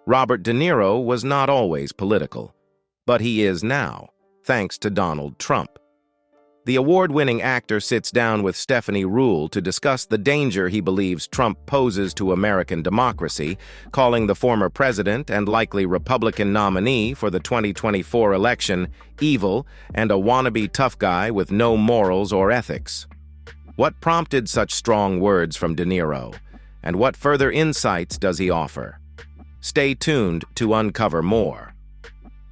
Robert De Niro was not always political, but he is now, thanks to Donald Trump. The award-winning actor sits down with Stephanie Ruhle to discuss the danger he believes Trump poses to American democracy, calling the former president and likely Republican nominee for the 2024 election evil and a wannabe tough guy with no morals or ethics. What prompted such strong words from De Niro, and what further insights does he offer? Stay tuned to uncover more.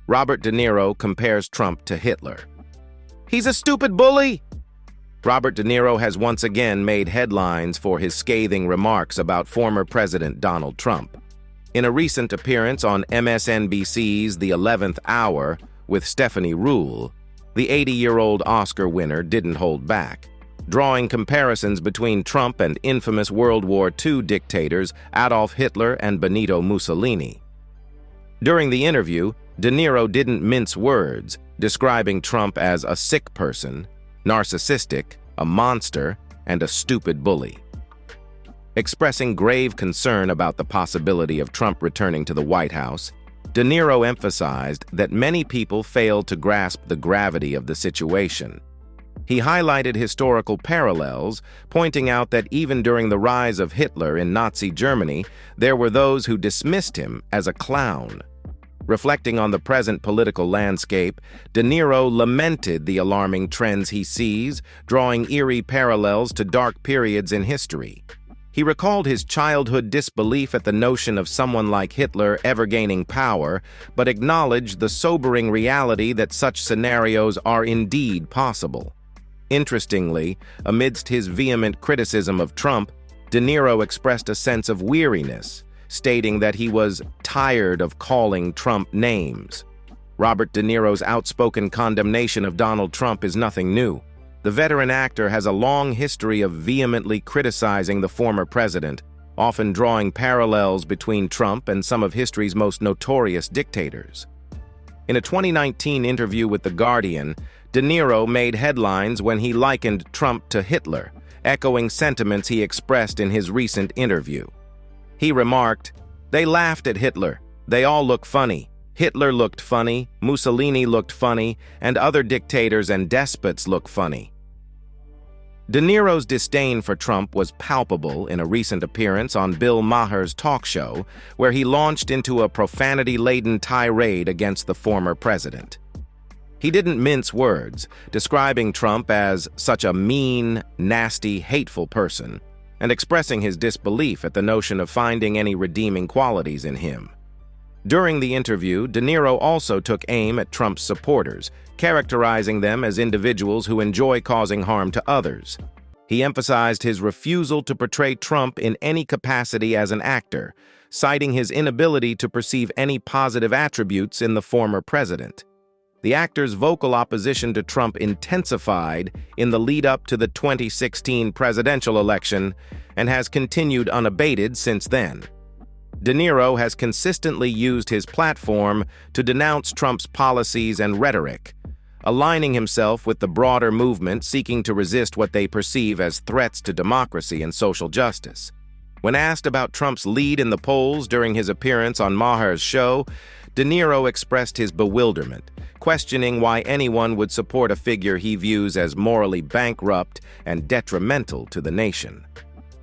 Robert De Niro compares Trump to Hitler. He's a stupid bully! Robert De Niro has once again made headlines for his scathing remarks about former President Donald Trump. In a recent appearance on MSNBC's The 11th Hour with Stephanie Ruhle, the 80-year-old Oscar winner didn't hold back, drawing comparisons between Trump and infamous World War II dictators Adolf Hitler and Benito Mussolini. During the interview, De Niro didn't mince words, describing Trump as a sick person, narcissistic, a monster, and a stupid bully. Expressing grave concern about the possibility of Trump returning to the White House, De Niro emphasized that many people fail to grasp the gravity of the situation. He highlighted historical parallels, pointing out that even during the rise of Hitler in Nazi Germany, there were those who dismissed him as a clown. Reflecting on the present political landscape, De Niro lamented the alarming trends he sees, drawing eerie parallels to dark periods in history. He recalled his childhood disbelief at the notion of someone like Hitler ever gaining power, but acknowledged the sobering reality that such scenarios are indeed possible. Interestingly, amidst his vehement criticism of Trump, De Niro expressed a sense of weariness, stating that he was tired of calling Trump names. Robert De Niro's outspoken condemnation of Donald Trump is nothing new. The veteran actor has a long history of vehemently criticizing the former president, often drawing parallels between Trump and some of history's most notorious dictators. In a 2019 interview with The Guardian, De Niro made headlines when he likened Trump to Hitler, echoing sentiments he expressed in his recent interview. He remarked, "They laughed at Hitler. They all look funny. Hitler looked funny, Mussolini looked funny, and other dictators and despots look funny." De Niro's disdain for Trump was palpable in a recent appearance on Bill Maher's talk show, where he launched into a profanity-laden tirade against the former president. He didn't mince words, describing Trump as such a mean, nasty, hateful person, and expressing his disbelief at the notion of finding any redeeming qualities in him. During the interview, De Niro also took aim at Trump's supporters, characterizing them as individuals who enjoy causing harm to others. He emphasized his refusal to portray Trump in any capacity as an actor, citing his inability to perceive any positive attributes in the former president. The actor's vocal opposition to Trump intensified in the lead-up to the 2016 presidential election and has continued unabated since then. De Niro has consistently used his platform to denounce Trump's policies and rhetoric, aligning himself with the broader movement seeking to resist what they perceive as threats to democracy and social justice. When asked about Trump's lead in the polls during his appearance on Maher's show, De Niro expressed his bewilderment, questioning why anyone would support a figure he views as morally bankrupt and detrimental to the nation.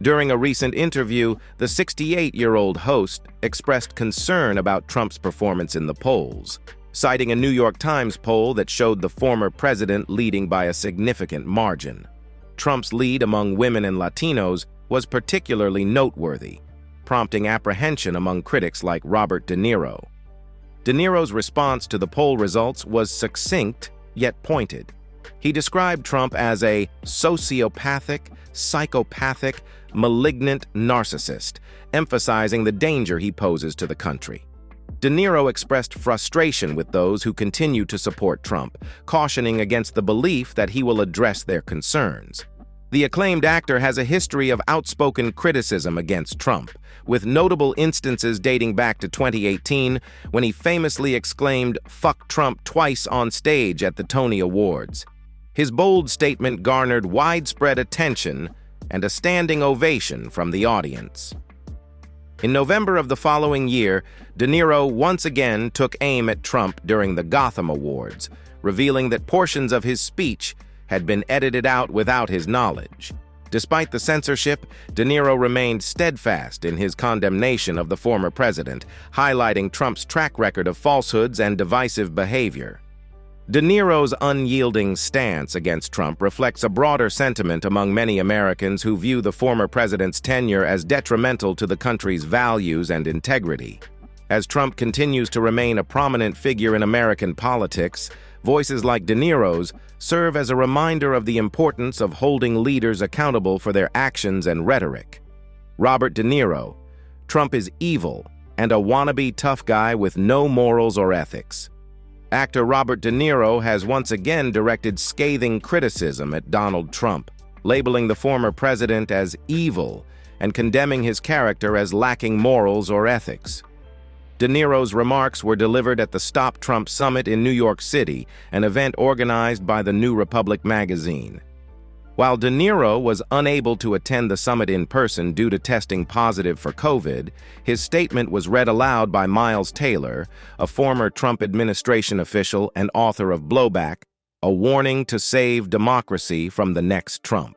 During a recent interview, the 68-year-old host expressed concern about Trump's performance in the polls, citing a New York Times poll that showed the former president leading by a significant margin. Trump's lead among women and Latinos was particularly noteworthy, prompting apprehension among critics like Robert De Niro. De Niro's response to the poll results was succinct yet pointed. He described Trump as a sociopathic, psychopathic, malignant narcissist, emphasizing the danger he poses to the country. De Niro expressed frustration with those who continue to support Trump, cautioning against the belief that he will address their concerns. The acclaimed actor has a history of outspoken criticism against Trump, with notable instances dating back to 2018 when he famously exclaimed "fuck Trump" twice on stage at the Tony Awards. His bold statement garnered widespread attention and a standing ovation from the audience. In November of the following year, De Niro once again took aim at Trump during the Gotham Awards, revealing that portions of his speech had been edited out without his knowledge. Despite the censorship, De Niro remained steadfast in his condemnation of the former president, highlighting Trump's track record of falsehoods and divisive behavior. De Niro's unyielding stance against Trump reflects a broader sentiment among many Americans who view the former president's tenure as detrimental to the country's values and integrity. As Trump continues to remain a prominent figure in American politics, voices like De Niro's serve as a reminder of the importance of holding leaders accountable for their actions and rhetoric. Robert De Niro: Trump is evil and a wannabe tough guy with no morals or ethics. Actor Robert De Niro has once again directed scathing criticism at Donald Trump, labeling the former president as evil and condemning his character as lacking morals or ethics. De Niro's remarks were delivered at the Stop Trump Summit in New York City, an event organized by the New Republic magazine. While De Niro was unable to attend the summit in person due to testing positive for COVID, his statement was read aloud by Miles Taylor, a former Trump administration official and author of Blowback, a warning to save democracy from the next Trump.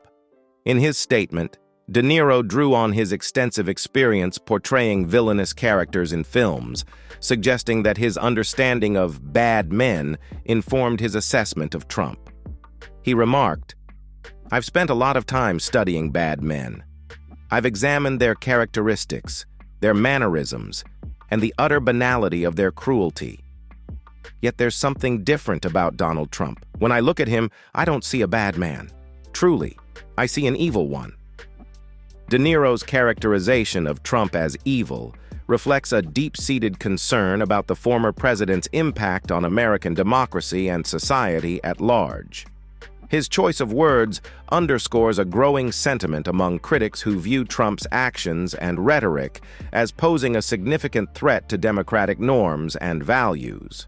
In his statement, De Niro drew on his extensive experience portraying villainous characters in films, suggesting that his understanding of bad men informed his assessment of Trump. He remarked, "I've spent a lot of time studying bad men. I've examined their characteristics, their mannerisms, and the utter banality of their cruelty. Yet there's something different about Donald Trump. When I look at him, I don't see a bad man. Truly, I see an evil one." De Niro's characterization of Trump as evil reflects a deep-seated concern about the former president's impact on American democracy and society at large. His choice of words underscores a growing sentiment among critics who view Trump's actions and rhetoric as posing a significant threat to democratic norms and values.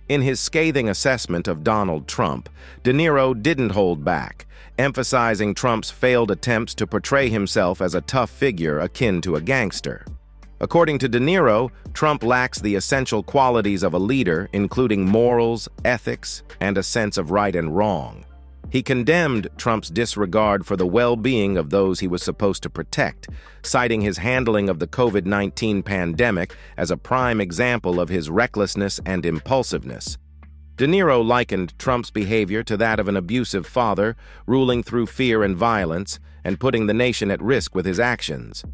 In his scathing assessment of Donald Trump, De Niro didn't hold back, emphasizing Trump's failed attempts to portray himself as a tough figure akin to a gangster. According to De Niro, Trump lacks the essential qualities of a leader, including morals, ethics, and a sense of right and wrong. He condemned Trump's disregard for the well-being of those he was supposed to protect, citing his handling of the COVID-19 pandemic as a prime example of his recklessness and impulsiveness. De Niro likened Trump's behavior to that of an abusive father, ruling through fear and violence, and putting the nation at risk with his actions.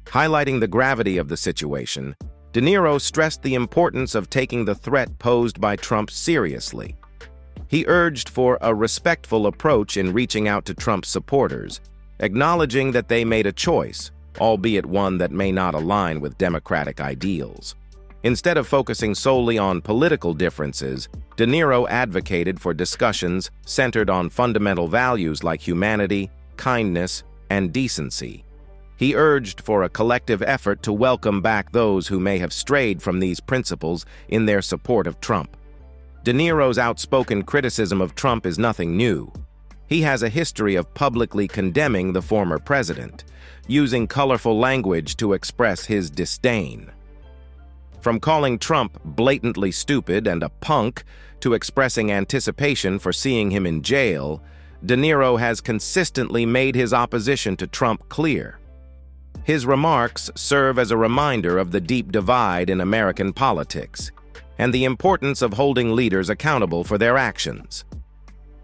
Highlighting the gravity of the situation, De Niro stressed the importance of taking the threat posed by Trump seriously. He urged for a respectful approach in reaching out to Trump's supporters, acknowledging that they made a choice, albeit one that may not align with democratic ideals. Instead of focusing solely on political differences, De Niro advocated for discussions centered on fundamental values like humanity, kindness, and decency. He urged for a collective effort to welcome back those who may have strayed from these principles in their support of Trump. De Niro's outspoken criticism of Trump is nothing new. He has a history of publicly condemning the former president, using colorful language to express his disdain. From calling Trump blatantly stupid and a punk to expressing anticipation for seeing him in jail, De Niro has consistently made his opposition to Trump clear. His remarks serve as a reminder of the deep divide in American politics and the importance of holding leaders accountable for their actions.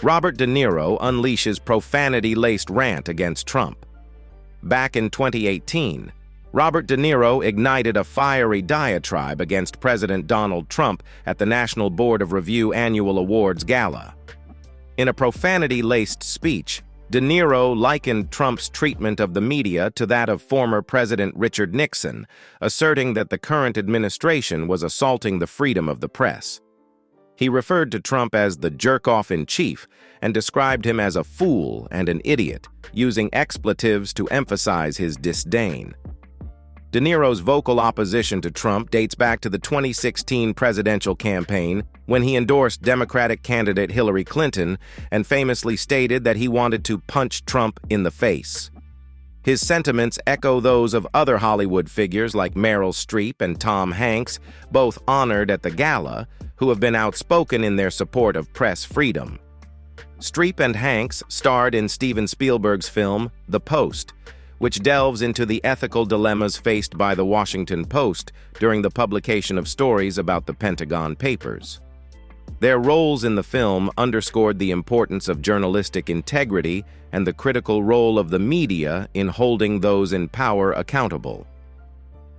Robert De Niro unleashes profanity-laced rant against Trump. Back in 2018, Robert De Niro ignited a fiery diatribe against President Donald Trump at the National Board of Review Annual Awards Gala. In a profanity-laced speech, De Niro likened Trump's treatment of the media to that of former President Richard Nixon, asserting that the current administration was assaulting the freedom of the press. He referred to Trump as the jerk-off-in-chief and described him as a fool and an idiot, using expletives to emphasize his disdain. De Niro's vocal opposition to Trump dates back to the 2016 presidential campaign when he endorsed Democratic candidate Hillary Clinton and famously stated that he wanted to punch Trump in the face. His sentiments echo those of other Hollywood figures like Meryl Streep and Tom Hanks, both honored at the gala, who have been outspoken in their support of press freedom. Streep and Hanks starred in Steven Spielberg's film The Post, which delves into the ethical dilemmas faced by the Washington Post during the publication of stories about the Pentagon Papers. Their roles in the film underscored the importance of journalistic integrity and the critical role of the media in holding those in power accountable.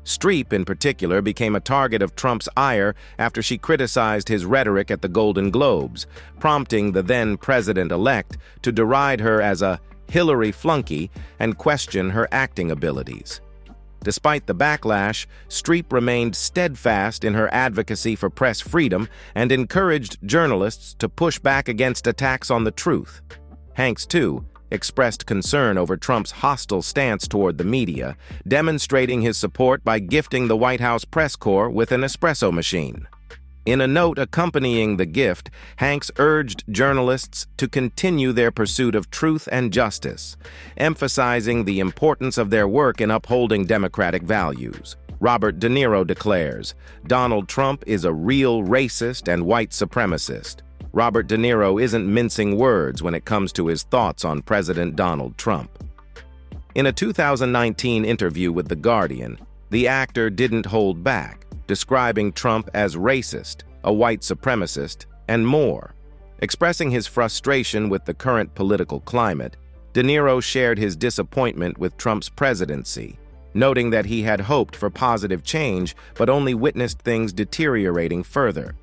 Streep, in particular, became a target of Trump's ire after she criticized his rhetoric at the Golden Globes, prompting the then president-elect to deride her as a Hillary flunky and question her acting abilities. Despite the backlash, Streep remained steadfast in her advocacy for press freedom and encouraged journalists to push back against attacks on the truth. Hanks, too, expressed concern over Trump's hostile stance toward the media, demonstrating his support by gifting the White House press corps with an espresso machine. In a note accompanying the gift, Hanks urged journalists to continue their pursuit of truth and justice, emphasizing the importance of their work in upholding democratic values. Robert De Niro declares, "Donald Trump is a real racist and white supremacist." Robert De Niro isn't mincing words when it comes to his thoughts on President Donald Trump. In a 2019 interview with The Guardian, the actor didn't hold back, describing Trump as racist, a white supremacist, and more. Expressing his frustration with the current political climate, De Niro shared his disappointment with Trump's presidency, noting that he had hoped for positive change but only witnessed things deteriorating further.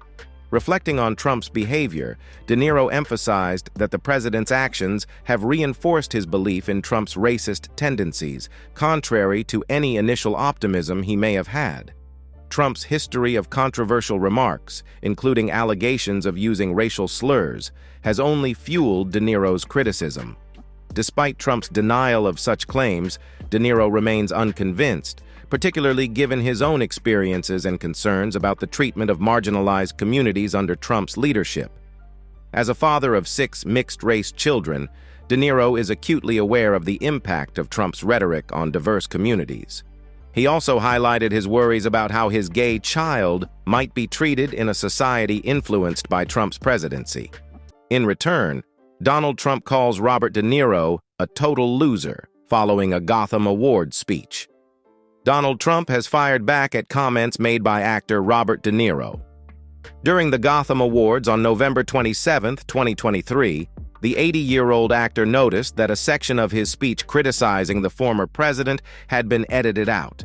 Reflecting on Trump's behavior, De Niro emphasized that the president's actions have reinforced his belief in Trump's racist tendencies, contrary to any initial optimism he may have had. Trump's history of controversial remarks, including allegations of using racial slurs, has only fueled De Niro's criticism. Despite Trump's denial of such claims, De Niro remains unconvinced, particularly given his own experiences and concerns about the treatment of marginalized communities under Trump's leadership. As a father of 6 mixed-race children, De Niro is acutely aware of the impact of Trump's rhetoric on diverse communities. He also highlighted his worries about how his gay child might be treated in a society influenced by Trump's presidency. In return, Donald Trump calls Robert De Niro a total loser following a Gotham Awards speech. Donald Trump has fired back at comments made by actor Robert De Niro. During the Gotham Awards on November 27, 2023, the 80-year-old actor noticed that a section of his speech criticizing the former president had been edited out.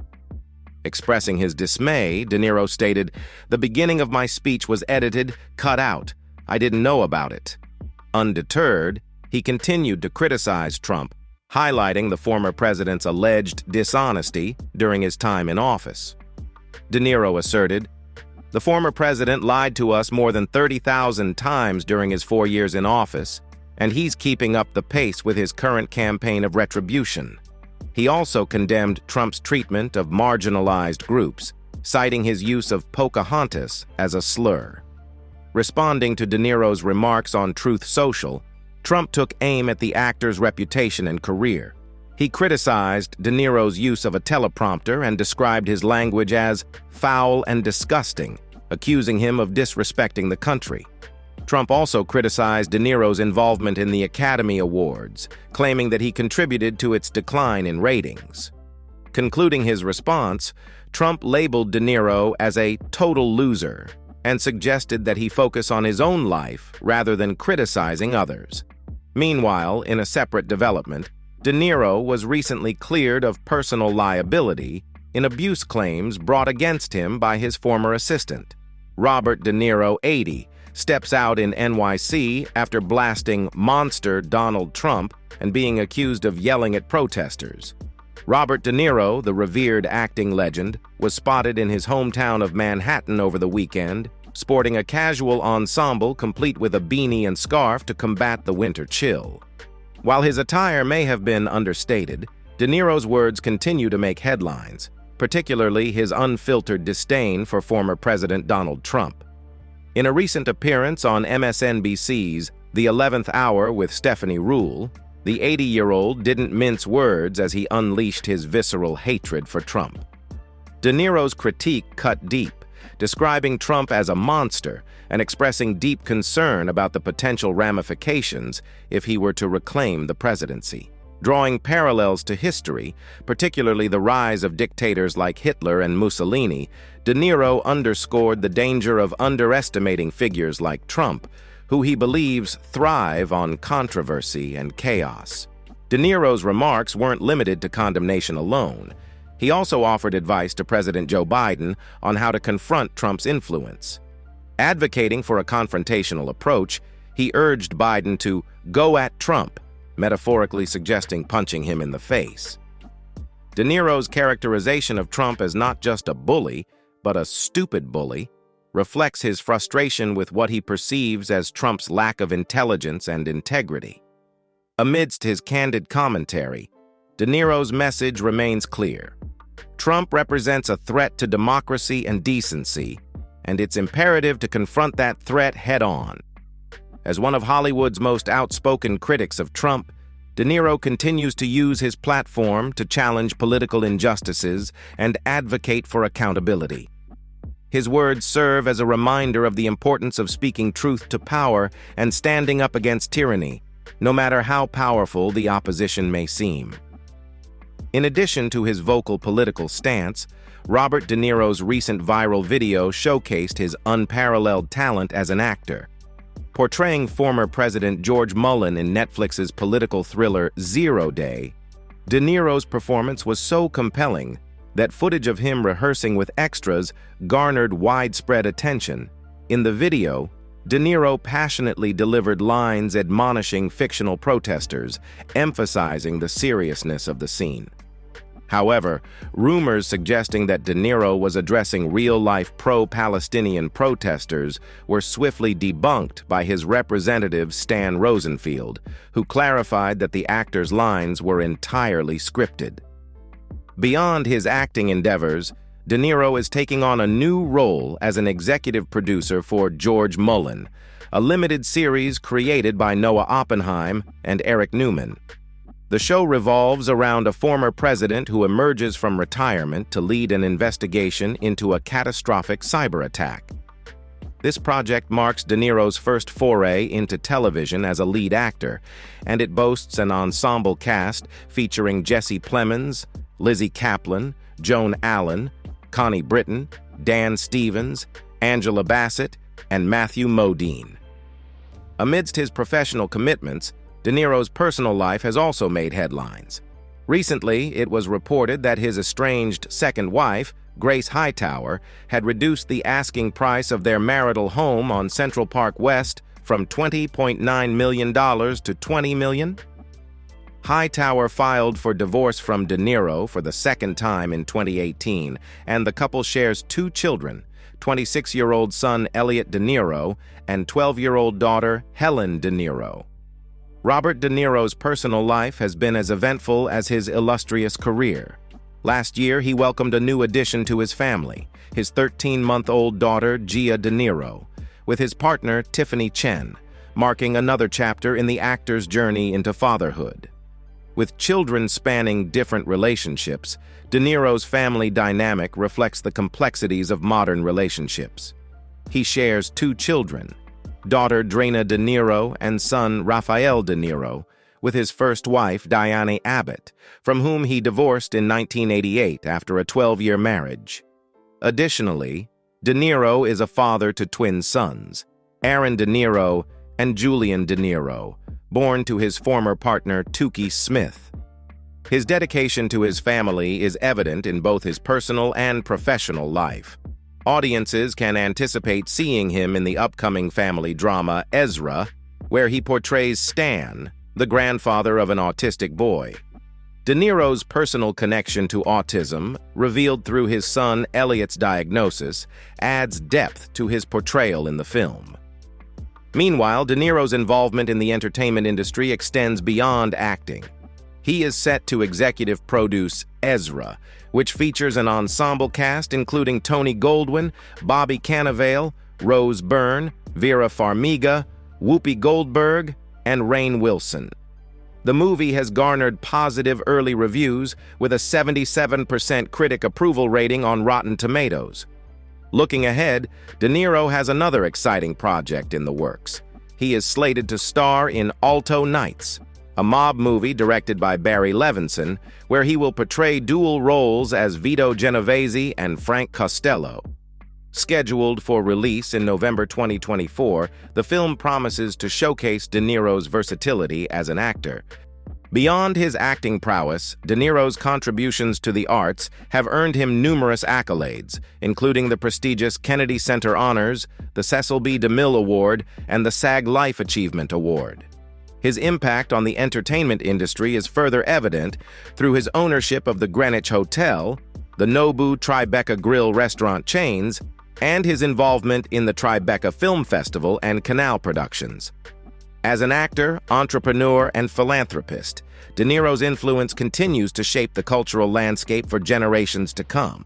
Expressing his dismay, De Niro stated, "The beginning of my speech was edited, cut out. I didn't know about it." Undeterred, he continued to criticize Trump, highlighting the former president's alleged dishonesty during his time in office. De Niro asserted, "The former president lied to us more than 30,000 times during his 4 years in office, and he's keeping up the pace with his current campaign of retribution." He also condemned Trump's treatment of marginalized groups, citing his use of Pocahontas as a slur. Responding to De Niro's remarks on Truth Social, Trump took aim at the actor's reputation and career. He criticized De Niro's use of a teleprompter and described his language as foul and disgusting, accusing him of disrespecting the country. Trump also criticized De Niro's involvement in the Academy Awards, claiming that he contributed to its decline in ratings. Concluding his response, Trump labeled De Niro as a total loser and suggested that he focus on his own life rather than criticizing others. Meanwhile, in a separate development, De Niro was recently cleared of personal liability in abuse claims brought against him by his former assistant. Robert De Niro, 80, steps out in NYC after blasting monster Donald Trump and being accused of yelling at protesters. Robert De Niro, the revered acting legend, was spotted in his hometown of Manhattan over the weekend, sporting a casual ensemble complete with a beanie and scarf to combat the winter chill. While his attire may have been understated, De Niro's words continue to make headlines, particularly his unfiltered disdain for former President Donald Trump. In a recent appearance on MSNBC's The 11th Hour with Stephanie Ruhle, The 80-year-old didn't mince words as he unleashed his visceral hatred for Trump. De Niro's critique cut deep, describing Trump as a monster and expressing deep concern about the potential ramifications if he were to reclaim the presidency. Drawing parallels to history, particularly the rise of dictators like Hitler and Mussolini, De Niro underscored the danger of underestimating figures like Trump, who he believes thrive on controversy and chaos. De Niro's remarks weren't limited to condemnation alone. He also offered advice to President Joe Biden on how to confront Trump's influence. Advocating for a confrontational approach, he urged Biden to go at Trump, metaphorically suggesting punching him in the face. De Niro's characterization of Trump as not just a bully, but a stupid bully, reflects his frustration with what he perceives as Trump's lack of intelligence and integrity. Amidst his candid commentary, De Niro's message remains clear. Trump represents a threat to democracy and decency, and it's imperative to confront that threat head-on. As one of Hollywood's most outspoken critics of Trump, De Niro continues to use his platform to challenge political injustices and advocate for accountability. His words serve as a reminder of the importance of speaking truth to power and standing up against tyranny, no matter how powerful the opposition may seem. In addition to his vocal political stance, Robert De Niro's recent viral video showcased his unparalleled talent as an actor. Portraying former President George Mullen in Netflix's political thriller 0 Day, De Niro's performance was so compelling that footage of him rehearsing with extras garnered widespread attention. In the video, De Niro passionately delivered lines admonishing fictional protesters, emphasizing the seriousness of the scene. However, rumors suggesting that De Niro was addressing real-life pro-Palestinian protesters were swiftly debunked by his representative Stan Rosenfield, who clarified that the actor's lines were entirely scripted. Beyond his acting endeavors, De Niro is taking on a new role as an executive producer for George Mullen, a limited series created by Noah Oppenheim and Eric Newman. The show revolves around a former president who emerges from retirement to lead an investigation into a catastrophic cyber attack. This project marks De Niro's first foray into television as a lead actor, and it boasts an ensemble cast featuring Jesse Plemons, Lizzie Kaplan, Joan Allen, Connie Britton, Dan Stevens, Angela Bassett, and Matthew Modine. Amidst his professional commitments, De Niro's personal life has also made headlines. Recently, it was reported that his estranged second wife, Grace Hightower, had reduced the asking price of their marital home on Central Park West from $20.9 million to $20 million. Hightower filed for divorce from De Niro for the second time in 2018, and the couple shares 2 children, 26-year-old son Elliot De Niro and 12-year-old daughter Helen De Niro. Robert De Niro's personal life has been as eventful as his illustrious career. Last year, he welcomed a new addition to his family, his 13-month-old daughter, Gia De Niro, with his partner, Tiffany Chen, marking another chapter in the actor's journey into fatherhood. With children spanning different relationships, De Niro's family dynamic reflects the complexities of modern relationships. He shares 2 children, daughter Drena De Niro and son Rafael De Niro, with his first wife Diane Abbott, from whom he divorced in 1988 after a 12-year marriage. Additionally, De Niro is a father to twin sons, Aaron De Niro and Julian De Niro, born to his former partner Tukey Smith. His dedication to his family is evident in both his personal and professional life. Audiences can anticipate seeing him in the upcoming family drama Ezra, where he portrays Stan, the grandfather of an autistic boy. De Niro's personal connection to autism, revealed through his son Elliot's diagnosis, adds depth to his portrayal in the film. Meanwhile, De Niro's involvement in the entertainment industry extends beyond acting. He is set to executive produce Ezra, which features an ensemble cast including Tony Goldwyn, Bobby Cannavale, Rose Byrne, Vera Farmiga, Whoopi Goldberg, and Rainn Wilson. The movie has garnered positive early reviews with a 77% critic approval rating on Rotten Tomatoes. Looking ahead, De Niro has another exciting project in the works. He is slated to star in Alto Nights, a mob movie directed by Barry Levinson, where he will portray dual roles as Vito Genovese and Frank Costello. Scheduled for release in November 2024, the film promises to showcase De Niro's versatility as an actor. Beyond his acting prowess, De Niro's contributions to the arts have earned him numerous accolades, including the prestigious Kennedy Center Honors, the Cecil B. DeMille Award, and the SAG Life Achievement Award. His impact on the entertainment industry is further evident through his ownership of the Greenwich Hotel, the Nobu Tribeca Grill restaurant chains, and his involvement in the Tribeca Film Festival and Canal Productions. As an actor, entrepreneur, and philanthropist, De Niro's influence continues to shape the cultural landscape for generations to come.